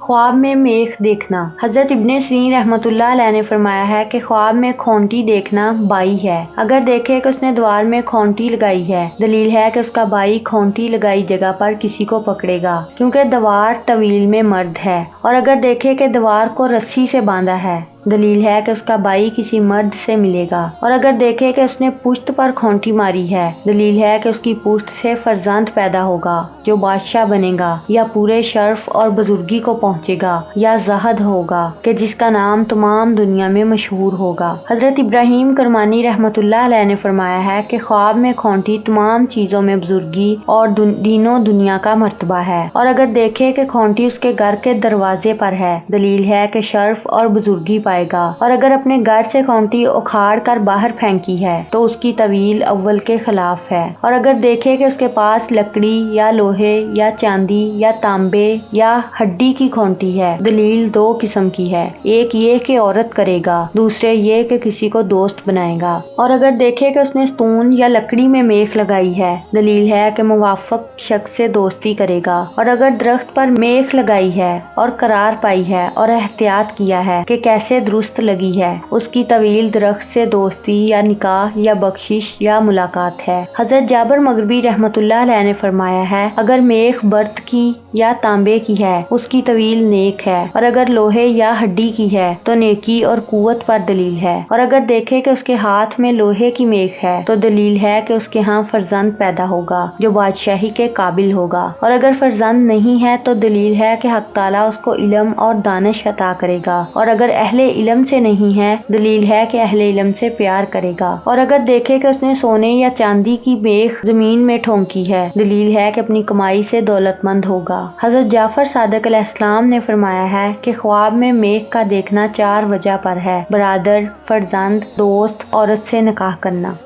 ख्वाब में मेख देखना। हज़रत इब्ने सीरीन रहमतुल्लाह अलैह ने फरमाया है कि ख्वाब में खोंटी देखना बाई है। अगर देखे कि उसने द्वार में खोंटी लगाई है, दलील है कि उसका बाई खोंटी लगाई जगह पर किसी को पकड़ेगा, क्योंकि दीवार तवील में मर्द है। और अगर देखे कि दीवार को रस्सी से बांधा है, दलील है कि उसका बाई किसी मर्द से मिलेगा। और अगर देखे कि उसने पुश्त पर खोंटी मारी है, दलील है कि उसकी पुश्त से फर्जंद पैदा होगा जो बादशाह बनेगा या पूरे शर्फ और बुजुर्गी को पहुंचेगा, या ज़हद होगा कि जिसका नाम तमाम दुनिया में मशहूर होगा। हजरत इब्राहिम करमानी रहमतुल्लाह अलैह ने फरमाया है कि ख्वाब में खोंटी तमाम चीजों में बुजुर्गी और दीनों दुनिया का मर्तबा है। और अगर देखे कि खोंटी उसके घर के दरवाजे पर है, दलील है कि शर्फ और बुजुर्गी पाएगा। और अगर अपने घर से खोंटी उखाड़ कर बाहर फेंकी है तो उसकी तवील अव्वल के खिलाफ है। और अगर देखे कि उसके पास लकड़ी या लोहे या चांदी या तांबे या हड्डी की खोंटी है, दलील दो किस्म की है, एक ये कि औरत करेगा, दूसरे ये कि किसी को दोस्त बनाएगा। और अगर देखे कि उसने स्तून या लकड़ी में मेख लगाई है, दलील है कि मुवाफक शख्स से दोस्ती करेगा। और अगर दरख्त पर मेख लगाई है और करार पाई है और एहतियात किया है कि कैसे दुरुस्त लगी है, उसकी तवील दरख्त से दोस्ती या निकाह या बख्शिश या मुलाकात है। हजरत जाबर मगरबी रहमतुल्लाह अलैह ने फरमाया है, अगर मेख बर्त की या तांबे की है, उसकी तवील नेक है। और अगर लोहे या हड्डी की है तो नेकी और कुव्वत पर दलील है। और अगर देखे कि उसके हाथ में लोहे की मेख है तो दलील है कि उसके यहाँ फर्जंद पैदा होगा जो बादशाही के काबिल होगा। और अगर फर्जंद नहीं है तो दलील है कि हक ताला उसको इल्म और दानिश अता करेगा। और अगर अहले इल्म से नहीं है, दलील है कि अहले इल्म से प्यार करेगा। और अगर देखे कि उसने सोने या चांदी की मेख जमीन में ठोंकी है, दलील है कि अपनी कमाई से दौलतमंद होगा। हजरत जाफर सादिक अलैहिस्सलाम ने फरमाया है कि ख्वाब में मेख का देखना 4 वजह पर है: बरादर, फर्जंद, दोस्त, औरत से निकाह करना।